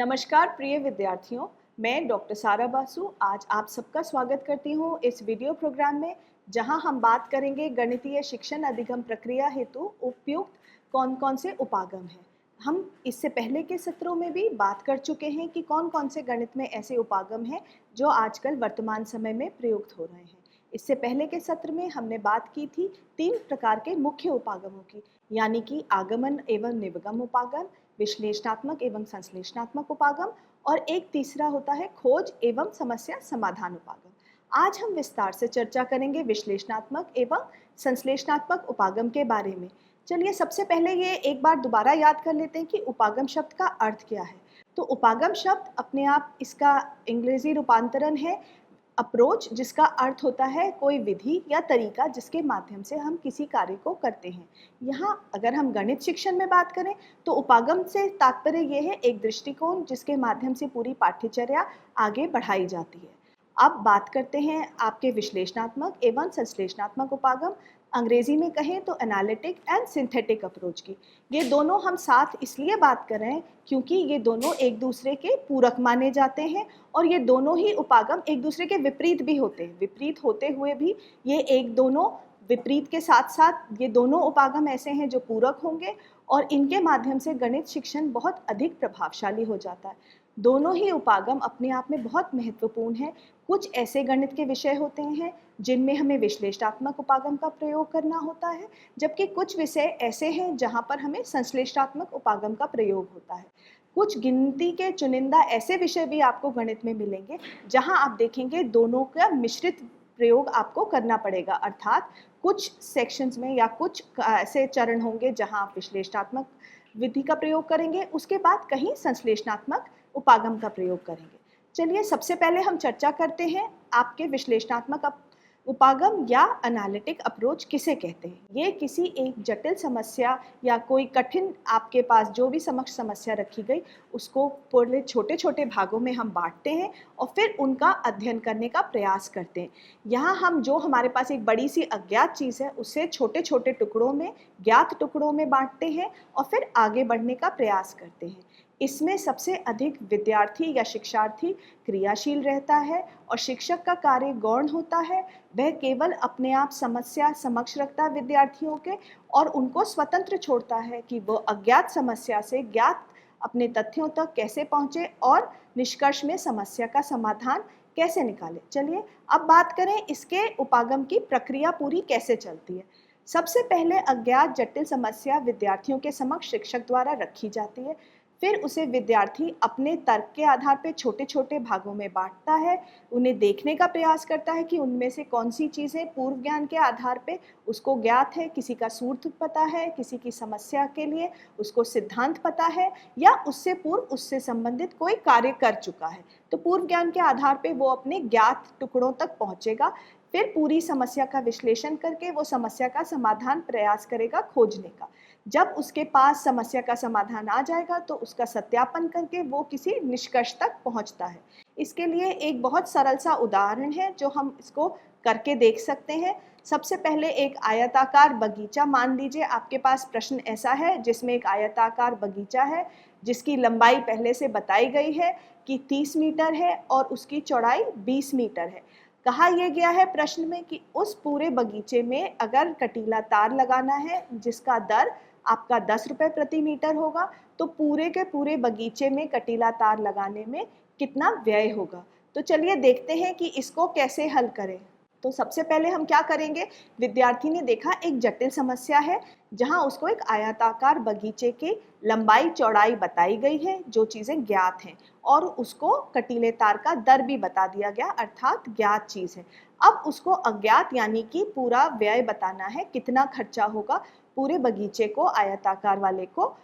नमस्कार प्रिय विद्यार्थियों, मैं डॉक्टर सारा बासु आज आप सबका स्वागत करती हूँ इस वीडियो प्रोग्राम में, जहां हम बात करेंगे गणितीय शिक्षण अधिगम प्रक्रिया हेतु उपयुक्त कौन कौन से उपागम हैं। हम इससे पहले के सत्रों में भी बात कर चुके हैं कि कौन कौन से गणित में ऐसे उपागम हैं जो आजकल वर्तमान समय में प्रयुक्त हो रहे हैं। इससे पहले के सत्र में हमने बात की थी 3 प्रकार के मुख्य उपागमों की, यानी कि आगमन एवं निवगम उपागम, विश्लेषणात्मक एवं संश्लेषणात्मक उपागम और एक तीसरा होता है खोज एवं समस्या समाधान उपागम। आज हम विस्तार से चर्चा करेंगे विश्लेषणात्मक एवं संश्लेषणात्मक उपागम के बारे में। चलिए सबसे पहले ये एक बार दोबारा याद कर लेते हैं कि उपागम शब्द का अर्थ क्या है। तो उपागम शब्द अपने आप इसका अंग्रेजी रूपांतरण है अप्रोच, जिसका अर्थ होता है कोई विधि या तरीका जिसके माध्यम से हम किसी कार्य को करते हैं। यहाँ अगर हम गणित शिक्षण में बात करें तो उपागम से तात्पर्य यह है एक दृष्टिकोण जिसके माध्यम से पूरी पाठ्यचर्या आगे बढ़ाई जाती है। अब बात करते हैं आपके विश्लेषणात्मक एवं संश्लेषणात्मक उपागम, अंग्रेजी में कहें तो एनालिटिक एंड सिंथेटिक अप्रोच की। ये दोनों हम साथ इसलिए बात कर रहे हैं क्योंकि ये दोनों एक दूसरे के पूरक माने जाते हैं और ये दोनों ही उपागम एक दूसरे के विपरीत भी होते हैं। विपरीत होते हुए भी ये एक दोनों विपरीत के साथ साथ ये दोनों उपागम ऐसे हैं जो पूरक होंगे और इनके माध्यम से गणित शिक्षण बहुत अधिक प्रभावशाली हो जाता है। दोनों ही उपागम अपने आप में बहुत महत्वपूर्ण है। कुछ ऐसे गणित के विषय होते हैं जिनमें हमें विश्लेषणात्मक उपागम का प्रयोग करना होता है, जबकि कुछ विषय ऐसे हैं जहाँ पर हमें संश्लेषणात्मक उपागम का प्रयोग होता है। कुछ गिनती के चुनिंदा ऐसे विषय भी आपको गणित में मिलेंगे जहाँ आप देखेंगे दोनों का मिश्रित प्रयोग आपको करना पड़ेगा, अर्थात कुछ सेक्शंस में या कुछ ऐसे चरण होंगे जहाँ आप विश्लेषणात्मक विधि का प्रयोग करेंगे, उसके बाद कहीं संश्लेषणात्मक उपागम का प्रयोग करेंगे। चलिए सबसे पहले हम चर्चा करते हैं आपके विश्लेषणात्मक उपागम या एनालिटिक अप्रोच किसे कहते हैं। ये किसी एक जटिल समस्या या कोई कठिन आपके पास जो भी समस्या रखी गई उसको पूरे छोटे छोटे भागों में हम बांटते हैं और फिर उनका अध्ययन करने का प्रयास करते हैं। यहाँ हम जो हमारे पास एक बड़ी सी अज्ञात चीज़ है उसे छोटे छोटे टुकड़ों में ज्ञात टुकड़ों में बांटते हैं और फिर आगे बढ़ने का प्रयास करते हैं। इसमें सबसे अधिक विद्यार्थी या शिक्षार्थी क्रियाशील रहता है और शिक्षक का कार्य गौण होता है। वह केवल अपने आप समस्या समक्ष रखता है विद्यार्थियों के और उनको स्वतंत्र छोड़ता है कि वो अज्ञात समस्या से ज्ञात अपने तथ्यों तक कैसे पहुँचे और निष्कर्ष में समस्या का समाधान कैसे निकाले। चलिए अब बात करें इसके उपागम की प्रक्रिया पूरी कैसे चलती है। सबसे पहले अज्ञात जटिल समस्या विद्यार्थियों के समक्ष शिक्षक द्वारा रखी जाती है। फिर उसे विद्यार्थी अपने तर्क के आधार पर छोटे छोटे भागों में बांटता है, उन्हें देखने का प्रयास करता है कि उनमें से कौन सी चीज़ें पूर्व ज्ञान के आधार पे उसको ज्ञात है, किसी का सूत्र पता है, किसी की समस्या के लिए उसको सिद्धांत पता है या उससे पूर्व उससे संबंधित कोई कार्य कर चुका है। तो पूर्व ज्ञान के आधार पे वो अपने ज्ञात टुकड़ों तक पहुँचेगा, फिर पूरी समस्या का विश्लेषण करके वो समस्या का समाधान प्रयास करेगा खोजने का। जब उसके पास समस्या का समाधान आ जाएगा तो उसका सत्यापन करके वो किसी निष्कर्ष तक पहुंचता है। इसके लिए एक बहुत सरल सा उदाहरण है जो हम इसको करके देख सकते हैं। सबसे पहले एक आयताकार बगीचा मान लीजिए, आपके पास प्रश्न ऐसा है जिसमें एक आयताकार बगीचा है जिसकी लंबाई पहले से बताई गई है कि 30 मीटर है और उसकी चौड़ाई 20 मीटर है। कहा यह गया है प्रश्न में कि उस पूरे बगीचे में अगर कटीला तार लगाना है जिसका दर आपका 10 रुपये प्रति मीटर होगा, तो पूरे के पूरे बगीचे में कटीला तार लगाने में कितना व्यय होगा। तो चलिए देखते हैं कि इसको कैसे हल करें। तो सबसे पहले हम क्या करेंगे, विद्यार्थी ने देखा एक जटिल समस्या है जहां उसको एक आयताकार बगीचे की लंबाई चौड़ाई बताई गई है जो चीज़ें ज्ञात हैं और उसको कटीले तार का दर भी बता दिया गया, अर्थात ज्ञात चीज़ है। अब उसको अज्ञात यानी कि पूरा व्यय बताना है, कितना खर्चा होगा पूरे बगीचे को आयताकार वाले को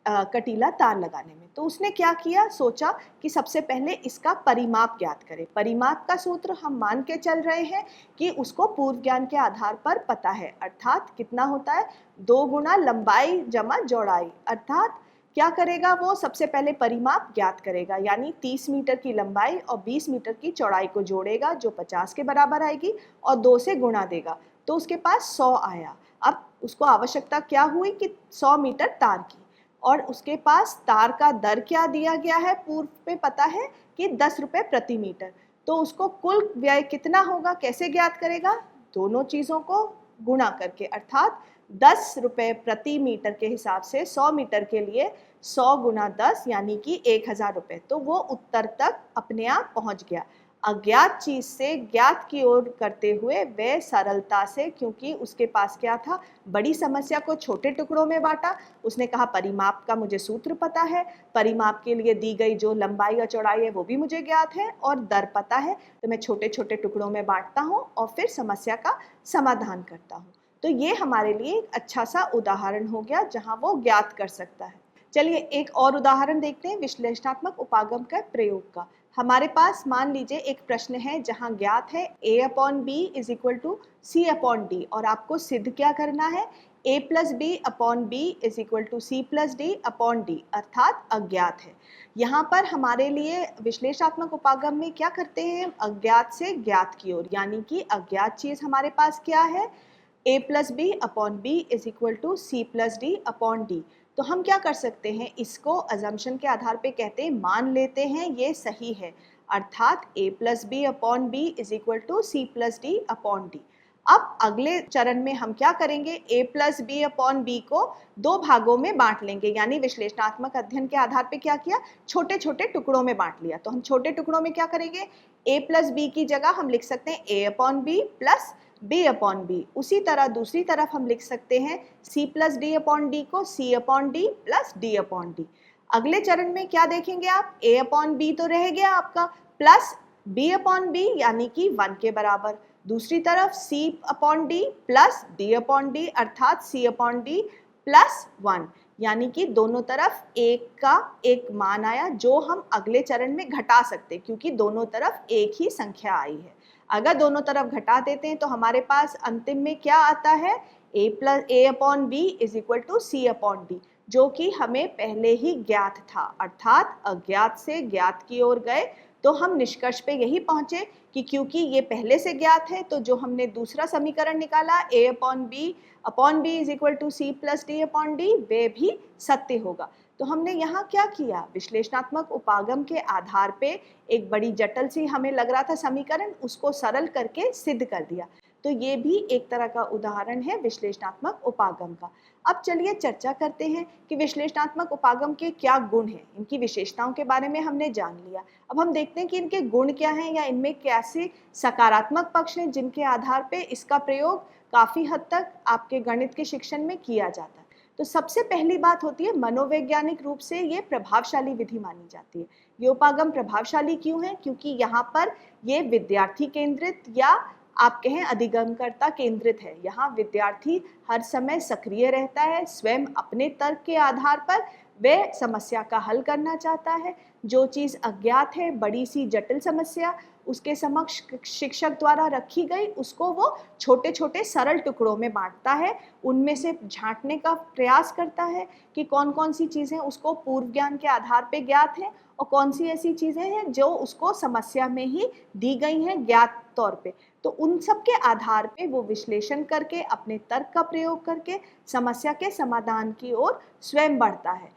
कटीला तार लगाने में। तो उसने क्या किया, सोचा कि सबसे पहले इसका परिमाप ज्ञात करें। परिमाप का सूत्र हम मान के चल रहे हैं कि उसको पूर्व ज्ञान के आधार पर पता है, अर्थात कितना होता है 2 गुना लंबाई जमा चौड़ाई। अर्थात क्या करेगा, वो सबसे पहले परिमाप ज्ञात करेगा, यानी 30 मीटर की लंबाई और 20 मीटर की चौड़ाई को जोड़ेगा जो 50 के बराबर आएगी और 2 से गुणा देगा तो उसके पास 100 आया। अब उसको आवश्यकता क्या हुई कि 100 मीटर तार की। और उसके पास तार का दर क्या दिया गया है, पूर्व में पता है कि 10 रुपये प्रति मीटर। तो उसको कुल व्यय कितना होगा, कैसे ज्ञात करेगा, दोनों चीज़ों को गुणा करके, अर्थात 10 रुपये प्रति मीटर के हिसाब से 100 मीटर के लिए 100 गुना 10 यानी कि 1000 रुपये। तो वो उत्तर तक अपने आप पहुंच गया। अज्ञात चीज से ज्ञात की ओर करते हुए वह सरलता से, क्योंकि उसके पास क्या था, बड़ी समस्या को छोटे टुकड़ों में बांटा। उसने कहा परिमाप का मुझे सूत्र पता है, परिमाप के लिए दी गई जो लंबाई या चौड़ाई है वो भी मुझे ज्ञात है और दर पता है, तो मैं छोटे छोटे टुकड़ों में बांटता हूँ और फिर समस्या का समाधान करता हूँ। तो ये हमारे लिए एक अच्छा सा उदाहरण हो गया जहाँ वो ज्ञात कर सकता है। चलिए एक और उदाहरण देखते हैं विश्लेषणात्मक उपागम का प्रयोग का। हमारे पास मान लीजिए एक प्रश्न है जहां ज्ञात है a/b is equal to c/d और आपको सिद्ध क्या करना है, a+b/b is equal to c+d/d अर्थात अज्ञात है। यहाँ पर हमारे लिए विश्लेषणात्मक उपागम में क्या करते हैं, अज्ञात से ज्ञात की ओर, यानी कि अज्ञात चीज हमारे पास क्या है, a+b/b is equal to c+d/d। तो हम क्या कर सकते हैं, इसको अजम्पशन के आधार पे कहते हैं मान लेते हैं ये सही है, अर्थात a+b/b is equal to c+d/d। अब अगले चरण में हम क्या करेंगे, a+b/b को दो भागों में बांट लेंगे, यानी विश्लेषणात्मक अध्ययन के आधार पे क्या किया, छोटे छोटे टुकड़ों में बांट लिया। तो हम छोटे टुकड़ों में क्या करेंगे, a+b की जगह हम लिख सकते हैं a/b प्लस b/b। उसी तरह दूसरी तरफ हम लिख सकते हैं c+d/d को c/d प्लस d/d। अगले चरण में क्या देखेंगे आप, a/b तो रह गया आपका, प्लस b/b यानी कि 1 के बराबर, दूसरी तरफ c/d प्लस d/d अर्थात c/d प्लस 1, यानी कि दोनों तरफ एक का एक मान आया जो हम अगले चरण में घटा सकते, क्योंकि दोनों तरफ एक ही संख्या आई है। अगर दोनों तरफ घटा देते हैं तो हमारे पास अंतिम में क्या आता है, a/b is equal to c/d, जो कि हमें पहले ही ज्ञात था, अर्थात अज्ञात से ज्ञात की ओर गए तो हम निष्कर्ष पे यही पहुंचे कि क्योंकि ये पहले से ज्ञात है तो जो हमने दूसरा समीकरण निकाला a/b is equal to c+d/d वे भी सत्य होगा। तो हमने यहाँ क्या किया, विश्लेषणात्मक उपागम के आधार पे एक बड़ी जटिल सी हमें लग रहा था समीकरण, उसको सरल करके सिद्ध कर दिया। तो ये भी एक तरह का उदाहरण है विश्लेषणात्मक उपागम का। अब चलिए चर्चा करते हैं कि विश्लेषणात्मक उपागम के क्या गुण हैं, इनकी विशेषताओं के बारे में हमने जान लिया। अब हम देखते हैं कि इनके गुण क्या हैं या इनमें कैसे सकारात्मक पक्ष हैं जिनके आधार पे इसका प्रयोग काफ़ी हद तक आपके गणित के शिक्षण में किया जाता है। तो सबसे पहली बात होती है मनोवैज्ञानिक रूप से ये प्रभावशाली विधि मानी जाती है। ये उपागम प्रभावशाली क्यों है, क्योंकि यहाँ पर ये विद्यार्थी केंद्रित या आप कहें अधिगमकर्ता केंद्रित है। यहाँ विद्यार्थी हर समय सक्रिय रहता है, स्वयं अपने तर्क के आधार पर वह समस्या का हल करना चाहता है। जो चीज़ अज्ञात है, बड़ी सी जटिल समस्या उसके समक्ष शिक्षक द्वारा रखी गई, उसको वो छोटे छोटे सरल टुकड़ों में बांटता है, उनमें से झांकने का प्रयास करता है कि कौन कौन सी चीज़ें उसको पूर्व ज्ञान के आधार पे ज्ञात हैं और कौन सी ऐसी चीज़ें हैं जो उसको समस्या में ही दी गई हैं ज्ञात तौर पे। तो उन सब के आधार पे वो विश्लेषण करके अपने तर्क का प्रयोग करके समस्या के समाधान की ओर स्वयं बढ़ता है।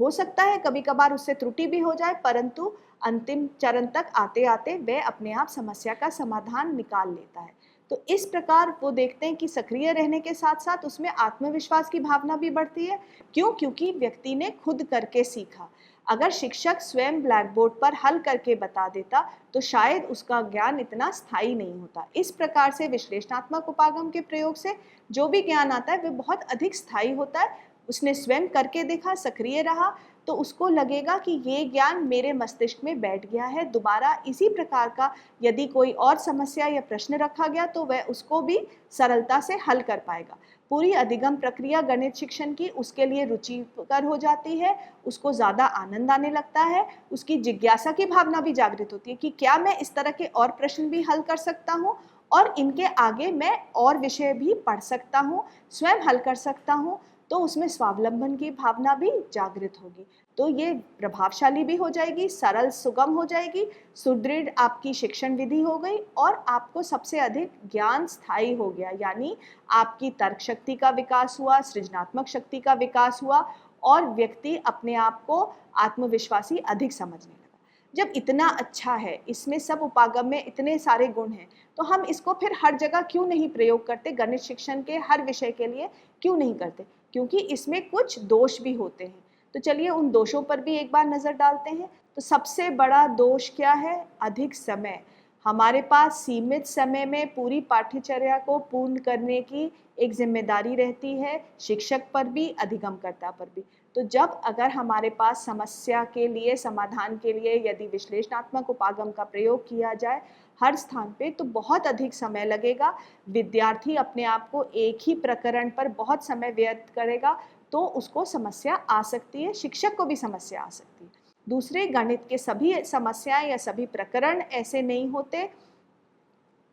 हो सकता है कभी कभार उससे त्रुटि भी हो जाए, परंतु अंतिम चरण तक आते आते वह अपने आप समस्या का समाधान निकाल लेता है। तो इस प्रकार वो देखते हैं कि सक्रिय रहने के साथ साथ उसमें आत्मविश्वास की भावना भी बढ़ती है। क्यों? क्योंकि व्यक्ति ने खुद करके सीखा। अगर शिक्षक स्वयं ब्लैक बोर्ड पर हल करके बता देता तो शायद उसका ज्ञान इतना स्थायी नहीं होता। इस प्रकार से विश्लेषणात्मक उपागम के प्रयोग से जो भी ज्ञान आता है वह बहुत अधिक स्थायी होता है। उसने स्वयं करके देखा, सक्रिय रहा, तो उसको लगेगा कि ये ज्ञान मेरे मस्तिष्क में बैठ गया है। दोबारा इसी प्रकार का यदि कोई और समस्या या प्रश्न रखा गया तो वह उसको भी सरलता से हल कर पाएगा। पूरी अधिगम प्रक्रिया गणित शिक्षण की उसके लिए रुचिकर हो जाती है, उसको ज़्यादा आनंद आने लगता है, उसकी जिज्ञासा की भावना भी जागृत होती है कि क्या मैं इस तरह के और प्रश्न भी हल कर सकता हूँ और इनके आगे मैं और विषय भी पढ़ सकता हूँ, स्वयं हल कर सकता हूँ। तो उसमें स्वावलंबन की भावना भी जागृत होगी। तो ये प्रभावशाली भी हो जाएगी, सरल सुगम हो जाएगी, सुदृढ़ आपकी शिक्षण विधि हो गई और आपको सबसे अधिक ज्ञान स्थायी हो गया, यानी आपकी तर्क शक्ति का विकास हुआ, सृजनात्मक शक्ति का विकास हुआ और व्यक्ति अपने आप को आत्मविश्वासी अधिक समझने लगा। जब इतना अच्छा है, इसमें सब उपागम में इतने सारे गुण हैं, तो हम इसको फिर हर जगह क्यों नहीं प्रयोग करते? गणित शिक्षण के हर विषय के लिए क्यों नहीं करते? क्योंकि इसमें कुछ दोष भी होते हैं। तो चलिए उन दोषों पर भी एक बार नजर डालते हैं। तो सबसे बड़ा दोष क्या है? अधिक समय। हमारे पास सीमित समय में पूरी पाठ्यचर्या को पूर्ण करने की एक जिम्मेदारी रहती है, शिक्षक पर भी, अधिगमकर्ता पर भी। तो जब अगर हमारे पास समस्या के लिए, समाधान के लिए यदि विश्लेषणात्मक उपागम का प्रयोग किया जाए हर स्थान पे, तो बहुत अधिक समय लगेगा। विद्यार्थी अपने आप को एक ही प्रकरण पर बहुत समय व्यर्थ करेगा, तो उसको समस्या आ सकती है, शिक्षक को भी समस्या आ सकती है। दूसरे, गणित के सभी समस्याएं या सभी प्रकरण ऐसे नहीं होते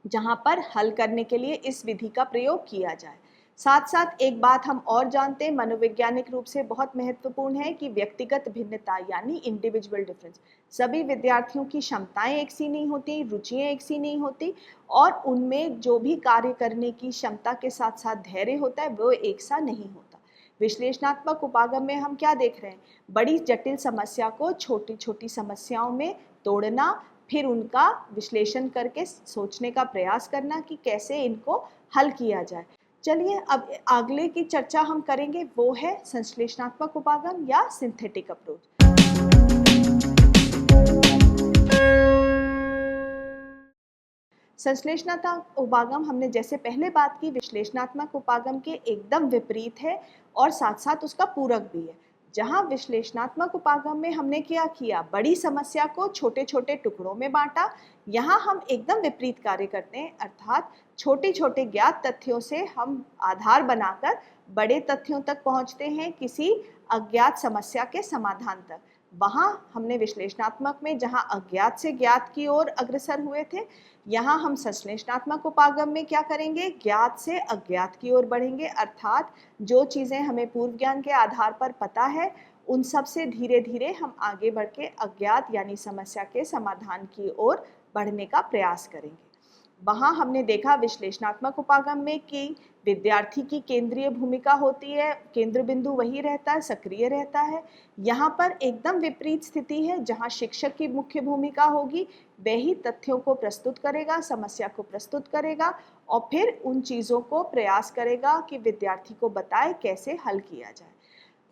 जहां पर हल करने के लिए इस विधि का प्रयोग किया जाए। साथ साथ एक बात हम और जानते हैं, मनोवैज्ञानिक रूप से बहुत महत्वपूर्ण है, कि व्यक्तिगत भिन्नता यानी इंडिविजुअल डिफरेंस। सभी विद्यार्थियों की क्षमताएं एक सी नहीं होती, रुचियां एक सी नहीं होती, और उनमें जो भी कार्य करने की क्षमता के साथ साथ धैर्य होता है वो एक सा नहीं होता। विश्लेषणात्मक उपागम में हम क्या देख रहे हैं? बड़ी जटिल समस्या को छोटी छोटी समस्याओं में तोड़ना, फिर उनका विश्लेषण करके सोचने का प्रयास करना कि कैसे इनको हल किया जाए। चलिए अब अगले की चर्चा हम करेंगे, वो है संश्लेषणात्मक उपागम या सिंथेटिक अप्रोच। संश्लेषणात्मक उपागम हमने जैसे पहले बात की, विश्लेषणात्मक उपागम के एकदम विपरीत है और साथ साथ उसका पूरक भी है। जहां विश्लेषणात्मक उपागम में हमने क्या किया? बड़ी समस्या को छोटे छोटे टुकड़ों में बांटा। यहाँ हम एकदम विपरीत कार्य करते हैं, अर्थात छोटे छोटे ज्ञात तथ्यों से हम आधार बनाकर बड़े तथ्यों तक पहुंचते हैं, किसी अज्ञात समस्या के समाधान तक। वहां हमने विश्लेषणात्मक में जहां अज्ञात से ज्ञात की ओर अग्रसर हुए थे, यहाँ हम संश्लेषणात्मक उपागम में क्या करेंगे? ज्ञात से अज्ञात की ओर बढ़ेंगे, अर्थात जो चीजें हमें पूर्व ज्ञान के आधार पर पता है, उन सब से धीरे धीरे हम आगे बढ़ के अज्ञात यानी समस्या के समाधान की ओर बढ़ने का प्रयास करेंगे। वहां हमने देखा विश्लेषणात्मक उपागम में कि विद्यार्थी की केंद्रीय भूमिका होती है, केंद्र बिंदु वही रहता है, सक्रिय रहता है। यहाँ पर एकदम विपरीत स्थिति है, जहाँ शिक्षक की मुख्य भूमिका होगी, वही तथ्यों को प्रस्तुत करेगा, समस्या को प्रस्तुत करेगा और फिर उन चीज़ों को प्रयास करेगा कि विद्यार्थी को बताए कैसे हल किया जाए।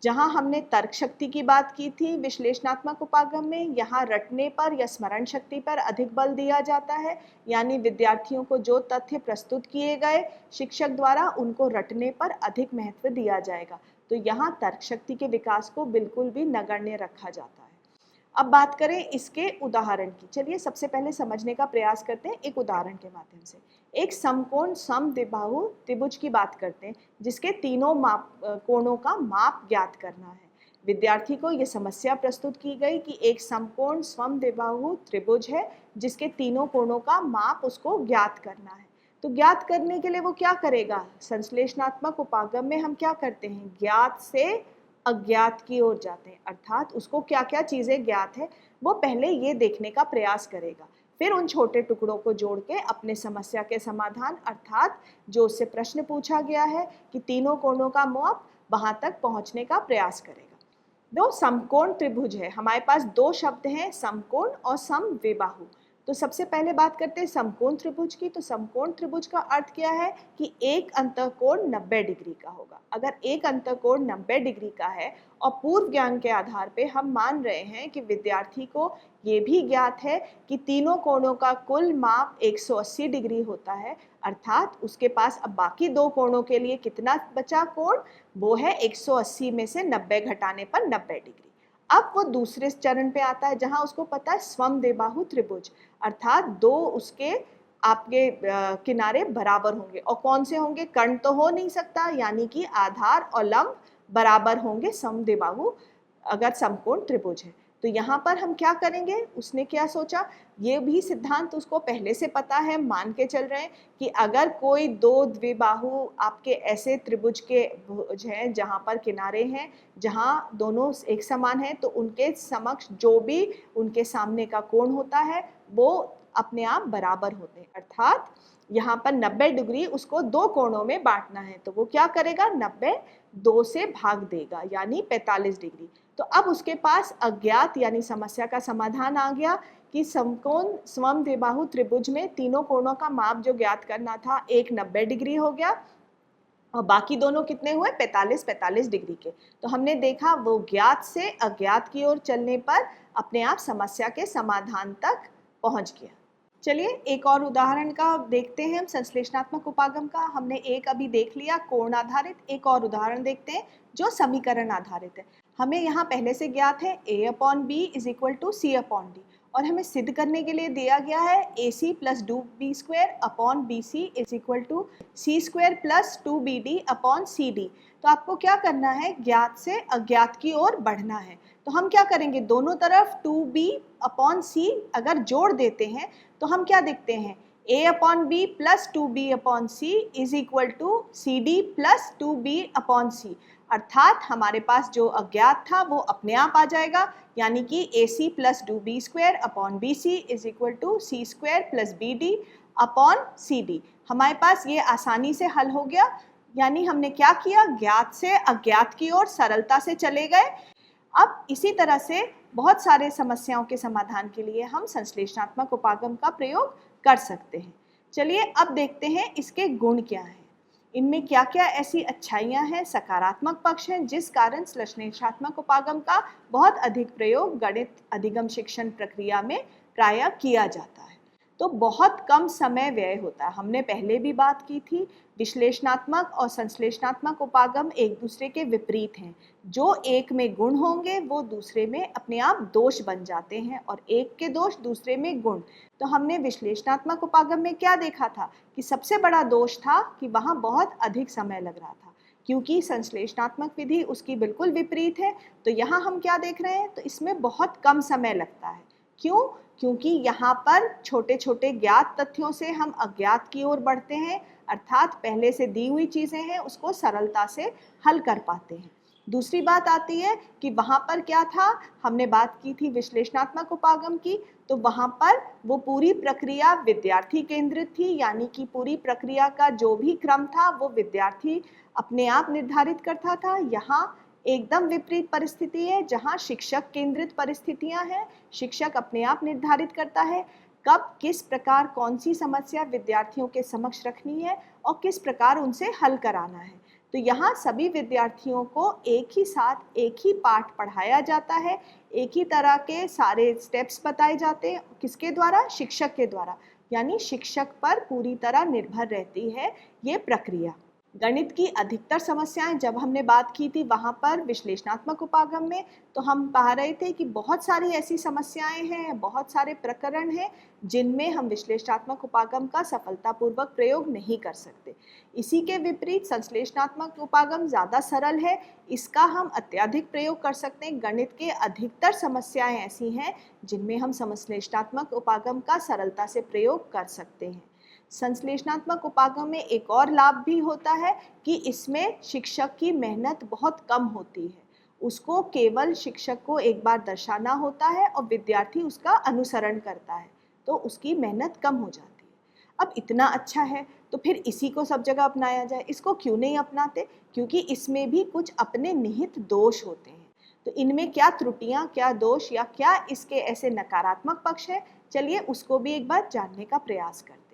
जहां हमने तर्क शक्ति की बात की थी विश्लेषणात्मक उपागम में, यहाँ रटने पर या स्मरण शक्ति पर अधिक बल दिया जाता है, यानी विद्यार्थियों को जो तथ्य प्रस्तुत किए गए शिक्षक द्वारा, उनको रटने पर अधिक महत्व दिया जाएगा। तो यहाँ तर्क शक्ति के विकास को बिल्कुल भी नगण्य रखा जाता है। अब बात करें इसके उदाहरण की। चलिए सबसे पहले समझने का प्रयास करते हैं एक उदाहरण के माध्यम से। एक समकोण समद्विबाहु त्रिभुज की बात करते हैं, जिसके तीनों कोणों का माप ज्ञात करना है। विद्यार्थी को यह समस्या प्रस्तुत की गई कि एक समकोण समद्विबाहु त्रिभुज है, जिसके तीनों कोणों का माप उसको ज्ञात करना है। तो ज्ञात करने के लिए वो क्या करेगा? संश्लेषणात्मक उपागम में हम क्या करते हैं? ज्ञात से अज्ञात की ओर जाते हैं, अर्थात उसको क्या क्या चीजें ज्ञात है वो पहले ये देखने का प्रयास करेगा, फिर उन छोटे टुकड़ों को जोड़ के अपने समस्या के समाधान, अर्थात जो उससे प्रश्न पूछा गया है कि तीनों कोणों का माप, वहां तक पहुंचने का प्रयास करेगा। दो समकोण त्रिभुज है, हमारे पास दो शब्द हैं, समकोण और समद्विबाहु। तो सबसे पहले बात करते हैं समकोण त्रिभुज की। तो समकोण त्रिभुज का अर्थ क्या है कि एक अंतःकोण 90 डिग्री का होगा। अगर एक अंतःकोण 90 डिग्री का है और पूर्व ज्ञान के आधार पे हम मान रहे हैं कि विद्यार्थी को ये भी ज्ञात है कि तीनों कोणों का कुल माप 180 डिग्री होता है, अर्थात उसके पास अब बाकी दो कोणों के लिए कितना बचा कोण? वो है 180 में से 90 घटाने पर 90 डिग्री। अब वो दूसरे चरण पे आता है जहां उसको पता है समद्विबाहु त्रिभुज, अर्थात दो उसके आपके किनारे बराबर होंगे। और कौन से होंगे? कर्ण तो हो नहीं सकता, यानी कि आधार और लंब बराबर होंगे समद्विबाहु अगर समकोण त्रिभुज है। तो यहाँ पर हम क्या करेंगे? उसने क्या सोचा? ये भी सिद्धांत उसको पहले से पता है, मान के चल रहे हैं कि अगर कोई दो द्विबाहु आपके ऐसे त्रिभुज के भुज हैं जहाँ पर किनारे हैं, जहाँ दोनों एक समान हैं, तो उनके समक्ष जो भी उनके सामने का कोण होता है वो अपने आप बराबर होते हैं, अर्थात यहाँ पर 90 डिग्री उसको दो कोणों में बांटना है। तो वो क्या करेगा? 90 2 से भाग देगा, यानी 45 डिग्री। तो अब उसके पास अज्ञात यानी समस्या का समाधान आ गया कि समकोण समद्विबाहु त्रिभुज में तीनों कोणों का माप जो ज्ञात करना था, एक 90 डिग्री हो गया और बाकी दोनों कितने हुए, 45-45 डिग्री के। तो हमने देखा वो ज्ञात से अज्ञात की ओर चलने पर अपने आप समस्या के समाधान तक पहुंच गया। चलिए एक और उदाहरण का देखते हैं हम, संश्लेषणात्मक उपागम का। हमने एक अभी देख लिया कोण आधारित, एक और उदाहरण देखते हैं जो समीकरण आधारित है। हमें यहाँ पहले से ज्ञात है a/b = c/d और हमें सिद्ध करने के लिए दिया गया है AC + 2b² / BC = c² + 2bd/cd। तो आपको क्या करना है, ज्ञात से अज्ञात की ओर बढ़ना है। तो हम क्या करेंगे, दोनों तरफ 2b/c अगर जोड़ देते हैं तो हम क्या देखते हैं, a/b + 2b/c = cd + 2b/c, अर्थात हमारे पास जो अज्ञात था वो अपने आप आ जाएगा, यानी कि AC + 2b² BC = c² + bd/cd। हमारे पास ये आसानी से हल हो गया, यानी हमने क्या किया, ज्ञात से अज्ञात की ओर सरलता से चले गए। अब इसी तरह से बहुत सारे समस्याओं के समाधान के लिए हम संश्लेषणात्मक उपागम का प्रयोग कर सकते हैं। चलिए अब देखते हैं इसके गुण क्या हैं, इनमें क्या क्या ऐसी अच्छाइयाँ हैं, सकारात्मक पक्ष हैं, जिस कारण संश्लेषणात्मक उपागम का बहुत अधिक प्रयोग गणित अधिगम शिक्षण प्रक्रिया में प्रायः किया जाता है। तो बहुत कम समय व्यय होता है। हमने पहले भी बात की थी, विश्लेषणात्मक और संश्लेषणात्मक उपागम एक दूसरे के विपरीत हैं। जो एक में गुण होंगे वो दूसरे में अपने आप दोष बन जाते हैं और एक के दोष दूसरे में गुण। तो हमने विश्लेषणात्मक उपागम में क्या देखा था कि सबसे बड़ा दोष था कि वहाँ बहुत अधिक समय लग रहा था, क्योंकि संश्लेषणात्मक विधि उसकी बिल्कुल विपरीत है। तो यहाँ हम क्या देख रहे हैं, तो इसमें बहुत कम समय लगता है। क्यों? क्योंकि यहाँ पर छोटे छोटे ज्ञात तथ्यों से हम अज्ञात की ओर बढ़ते हैं, अर्थात पहले से दी हुई चीज़ें हैं उसको सरलता से हल कर पाते हैं। दूसरी बात आती है कि वहाँ पर क्या था, हमने बात की थी विश्लेषणात्मक उपागम की, तो वहाँ पर वो पूरी प्रक्रिया विद्यार्थी केंद्रित थी, यानी कि पूरी प्रक्रिया का जो भी क्रम था वो विद्यार्थी अपने आप निर्धारित करता था। यहाँ एकदम विपरीत परिस्थिति है, जहाँ शिक्षक केंद्रित परिस्थितियाँ हैं। शिक्षक अपने आप निर्धारित करता है कब किस प्रकार कौन सी समस्या विद्यार्थियों के समक्ष रखनी है और किस प्रकार उनसे हल कराना है। तो यहाँ सभी विद्यार्थियों को एक ही साथ एक ही पाठ पढ़ाया जाता है, एक ही तरह के सारे स्टेप्स बताए जाते हैं। किसके द्वारा? शिक्षक के द्वारा, यानी शिक्षक पर पूरी तरह निर्भर रहती है ये प्रक्रिया। गणित की अधिकतर समस्याएं जब हमने बात की थी वहाँ पर विश्लेषणात्मक उपागम में, तो हम पा रहे थे कि बहुत सारी ऐसी समस्याएं हैं, बहुत सारे प्रकरण हैं जिनमें हम विश्लेषणात्मक उपागम का सफलतापूर्वक प्रयोग नहीं कर सकते। इसी के विपरीत संश्लेषणात्मक उपागम ज़्यादा सरल है, इसका हम अत्यधिक प्रयोग कर सकते हैं। गणित के अधिकतर समस्याएं ऐसी हैं जिनमें हम संश्लेषणात्मक उपागम का सरलता से प्रयोग कर सकते हैं। संश्लेषणात्मक उपागम में एक और लाभ भी होता है कि इसमें शिक्षक की मेहनत बहुत कम होती है। उसको केवल शिक्षक को एक बार दर्शाना होता है और विद्यार्थी उसका अनुसरण करता है, तो उसकी मेहनत कम हो जाती है। अब इतना अच्छा है तो फिर इसी को सब जगह अपनाया जाए, इसको क्यों नहीं अपनाते? क्योंकि इसमें भी कुछ अपने निहित दोष होते हैं। तो इनमें क्या त्रुटियां, क्या दोष या क्या इसके ऐसे नकारात्मक पक्ष है, चलिए उसको भी एक बार जानने का प्रयास करते हैं।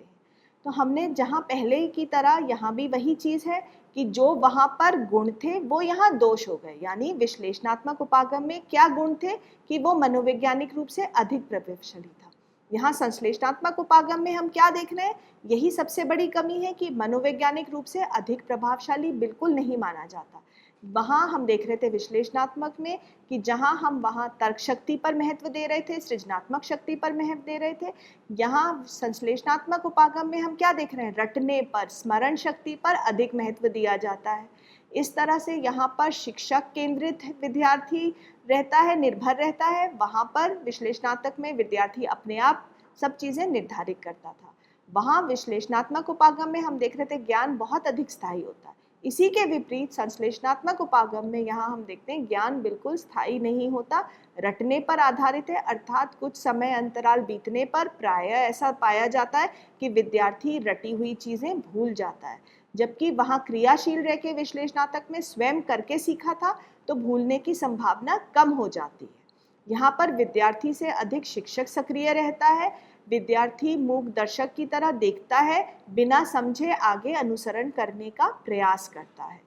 तो हमने जहाँ पहले की तरह यहाँ भी वही चीज़ है कि जो वहाँ पर गुण थे वो यहाँ दोष हो गए। यानी विश्लेषणात्मक उपागम में क्या गुण थे कि वो मनोवैज्ञानिक रूप से अधिक प्रभावशाली था। यहाँ संश्लेषणात्मक उपागम में हम क्या देख रहे हैं, यही सबसे बड़ी कमी है कि मनोवैज्ञानिक रूप से अधिक प्रभावशाली बिल्कुल नहीं माना जाता। वहाँ हम देख रहे थे विश्लेषणात्मक में कि जहाँ हम वहाँ तर्क शक्ति पर महत्व दे रहे थे, सृजनात्मक शक्ति पर महत्व दे रहे थे। यहाँ संश्लेषणात्मक उपागम में हम क्या देख रहे हैं, रटने पर, स्मरण शक्ति पर अधिक महत्व दिया जाता है। इस तरह से यहाँ पर शिक्षक केंद्रित विद्यार्थी रहता है, निर्भर रहता है। वहाँ पर विश्लेषणात्मक में विद्यार्थी अपने आप सब चीज़ें निर्धारित करता था। वहाँ विश्लेषणात्मक उपागम में हम देख रहे थे ज्ञान बहुत अधिक स्थायी होता है। इसी के विपरीत संश्लेषणात्मक उपागम में यहाँ हम देखते हैं ज्ञान बिल्कुल स्थायी नहीं होता, रटने पर आधारित है, अर्थात कुछ समय अंतराल बीतने पर प्रायः ऐसा पाया जाता है कि विद्यार्थी रटी हुई चीज़ें भूल जाता है। जबकि वहाँ क्रियाशील रह के विश्लेषणात्मक में स्वयं करके सीखा था तो भूलने की संभावना कम हो जाती है। यहाँ पर विद्यार्थी से अधिक शिक्षक सक्रिय रहता है। विद्यार्थी मूक दर्शक की तरह देखता है, बिना समझे आगे अनुसरण करने का प्रयास करता है।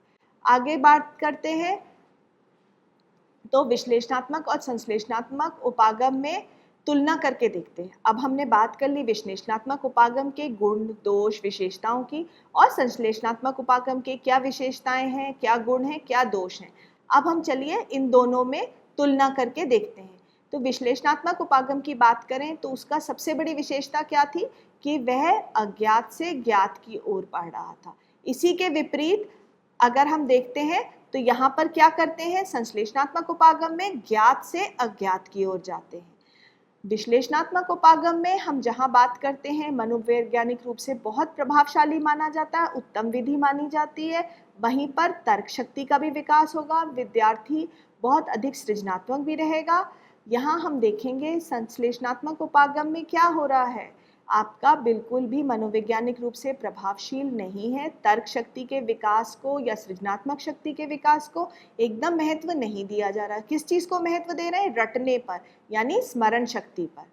आगे बात करते हैं तो विश्लेषणात्मक और संश्लेषणात्मक उपागम में तुलना करके देखते हैं। अब हमने बात कर ली विश्लेषणात्मक उपागम के गुण, दोष, विशेषताओं की, और संश्लेषणात्मक उपागम के क्या विशेषताएं हैं, क्या गुण हैं, क्या दोष हैं। अब हम चलिए इन दोनों में तुलना करके देखते हैं। तो विश्लेषणात्मक उपागम की बात करें तो उसका सबसे बड़ी विशेषता क्या थी कि वह अज्ञात से ज्ञात की ओर बढ़ रहा था। इसी के विपरीत अगर हम देखते हैं तो यहाँ पर क्या करते हैं, संश्लेषणात्मक उपागम में ज्ञात से अज्ञात की ओर जाते हैं। विश्लेषणात्मक उपागम में हम जहाँ बात करते हैं मनोवैज्ञानिक रूप से बहुत प्रभावशाली माना जाता है, उत्तम विधि मानी जाती है, वहीं पर तर्क शक्ति का भी विकास होगा, विद्यार्थी बहुत अधिक सृजनात्मक भी रहेगा। यहाँ हम देखेंगे संश्लेषणात्मक उपागम में क्या हो रहा है, आपका बिल्कुल भी मनोवैज्ञानिक रूप से प्रभावशील नहीं है। तर्क शक्ति के विकास को या सृजनात्मक शक्ति के विकास को एकदम महत्व नहीं दिया जा रहा। किस चीज़ को महत्व दे रहे हैं, रटने पर यानी स्मरण शक्ति पर।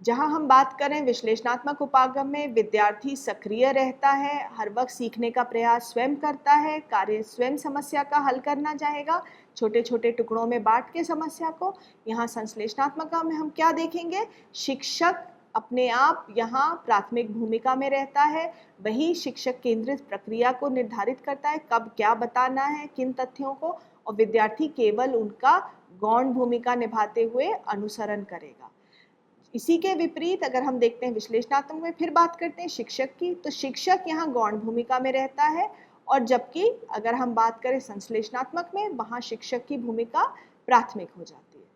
जहाँ हम बात करें विश्लेषणात्मक उपागम में विद्यार्थी सक्रिय रहता है, हर वक्त सीखने का प्रयास स्वयं करता है, कार्य स्वयं समस्या का हल करना चाहेगा, छोटे छोटे टुकड़ों में बांट के समस्या को। यहाँ संश्लेषणात्मक में हम क्या देखेंगे, शिक्षक अपने आप यहाँ प्राथमिक भूमिका में रहता है, वही शिक्षक केंद्रित प्रक्रिया को निर्धारित करता है, कब क्या बताना है, किन तथ्यों को, और विद्यार्थी केवल उनका गौण भूमिका निभाते हुए अनुसरण करेगा। इसी के विपरीत अगर हम देखते हैं विश्लेषणात्मक में फिर बात करते हैं शिक्षक की, तो शिक्षक यहाँ गौण भूमिका में रहता है, और जबकि अगर हम बात करें संश्लेषणात्मक में वहाँ शिक्षक की भूमिका प्राथमिक हो जाती है।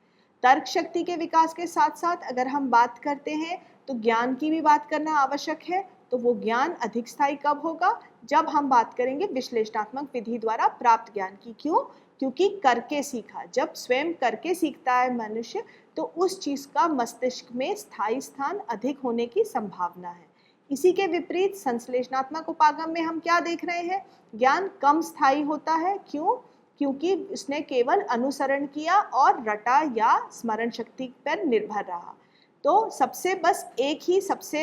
तर्क शक्ति के विकास के साथ साथ अगर हम बात करते हैं तो ज्ञान की भी बात करना आवश्यक है। तो वो ज्ञान अधिक स्थायी कब होगा, जब हम बात करेंगे विश्लेषणात्मक विधि द्वारा प्राप्त ज्ञान की। क्यों, क्योंकि करके सीखा, जब स्वयं करके सीखता है मनुष्य तो उस चीज़ का मस्तिष्क में स्थायी स्थान अधिक होने की संभावना है। इसी के विपरीत संश्लेषणात्मक उपागम में हम क्या देख रहे हैं, ज्ञान कम स्थायी होता है। क्यों, क्योंकि उसने केवल अनुसरण किया और रटा या स्मरण शक्ति पर निर्भर रहा। तो सबसे बस एक ही सबसे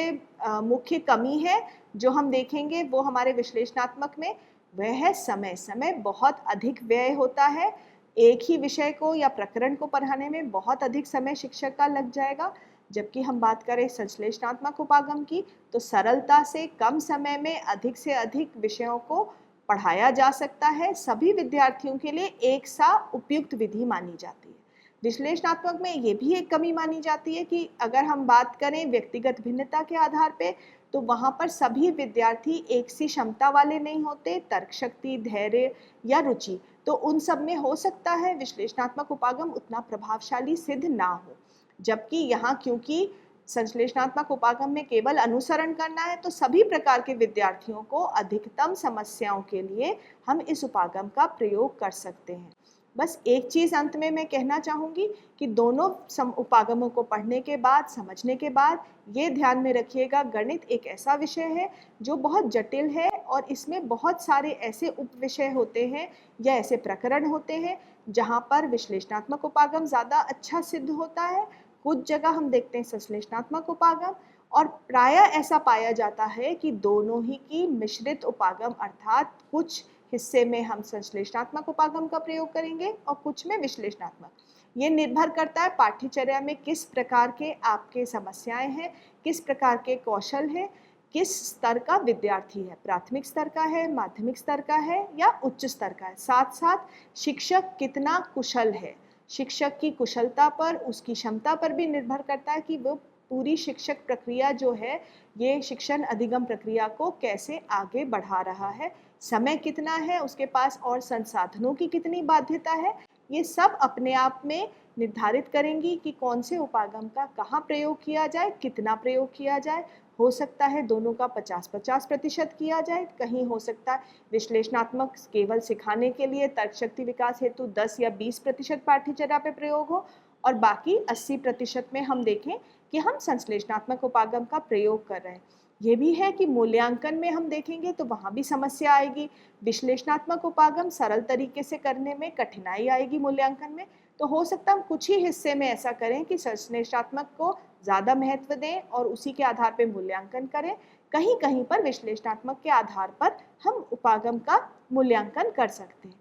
मुख्य कमी है जो हम देखेंगे वो हमारे विश्लेषणात्मक में, वह है समय बहुत अधिक व्यय होता है। एक ही विषय को या प्रकरण को पढ़ाने में बहुत अधिक समय शिक्षक का लग जाएगा। जबकि हम बात करें संश्लेषणात्मक उपागम की तो सरलता से कम समय में अधिक से अधिक विषयों को पढ़ाया जा सकता है। सभी विद्यार्थियों के लिए एक सा उपयुक्त विधि मानी जाती है। विश्लेषणात्मक में ये भी एक कमी मानी जाती है कि अगर हम बात करें व्यक्तिगत भिन्नता के आधार पे तो वहाँ पर सभी विद्यार्थी एक सी क्षमता वाले नहीं होते, तर्क शक्ति, धैर्य या रुचि, तो उन सब में हो सकता है विश्लेषणात्मक उपागम उतना प्रभावशाली सिद्ध ना हो। जबकि यहाँ क्योंकि संश्लेषणात्मक उपागम में केवल अनुसरण करना है तो सभी प्रकार के विद्यार्थियों को अधिकतम समस्याओं के लिए हम इस उपागम का प्रयोग कर सकते हैं। बस एक चीज़ अंत में मैं कहना चाहूँगी कि दोनों उपागमों को पढ़ने के बाद, समझने के बाद ये ध्यान में रखिएगा, गणित एक ऐसा विषय है जो बहुत जटिल है और इसमें बहुत सारे ऐसे उपविषय होते हैं या ऐसे प्रकरण होते हैं जहाँ पर विश्लेषणात्मक उपागम ज़्यादा अच्छा सिद्ध होता है। कुछ जगह हम देखते हैं संश्लेषणात्मक उपागम, और प्रायः ऐसा पाया जाता है कि दोनों ही की मिश्रित उपागम, अर्थात कुछ हिस्से में हम संश्लेषणात्मक उपागम का प्रयोग करेंगे और कुछ में विश्लेषणात्मक। ये निर्भर करता है पाठ्यचर्या में किस प्रकार के आपके समस्याएं हैं, किस प्रकार के कौशल हैं, किस स्तर का विद्यार्थी है, प्राथमिक स्तर का है, माध्यमिक स्तर का है या उच्च स्तर का है। साथ साथ शिक्षक कितना कुशल है, शिक्षक की कुशलता पर, उसकी क्षमता पर भी निर्भर करता है कि वो पूरी शिक्षक प्रक्रिया जो है, ये शिक्षण अधिगम प्रक्रिया को कैसे आगे बढ़ा रहा है, समय कितना है उसके पास और संसाधनों की कितनी बाध्यता है। ये सब अपने आप में निर्धारित करेंगी कि कौन से उपागम का कहाँ प्रयोग किया जाए, कितना प्रयोग किया जाए। हो सकता है दोनों का 50-50% किया जाए, कहीं हो सकता है विश्लेषणात्मक केवल सिखाने के लिए तर्क शक्ति विकास हेतु 10 या 20% पाठ्यचर्या पे प्रयोग हो और बाकी 80% में हम देखें कि हम संश्लेषणात्मक उपागम का प्रयोग कर रहे हैं। ये भी है कि मूल्यांकन में हम देखेंगे तो वहाँ भी समस्या आएगी। विश्लेषणात्मक उपागम सरल तरीके से करने में कठिनाई आएगी मूल्यांकन में। तो हो सकता है हम कुछ ही हिस्से में ऐसा करें कि संश्लेषणात्मक को ज़्यादा महत्व दें और उसी के आधार पर मूल्यांकन करें। कहीं कहीं पर विश्लेषणात्मक के आधार पर हम उपागम का मूल्यांकन कर सकते हैं।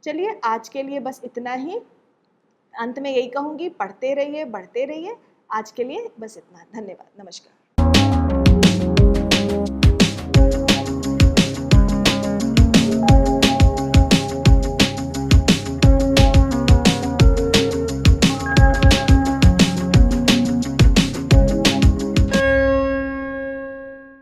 चलिए आज के लिए बस इतना ही। अंत में यही कहूँगी, पढ़ते रहिए, बढ़ते रहिए। आज के लिए बस इतना। धन्यवाद। नमस्कार।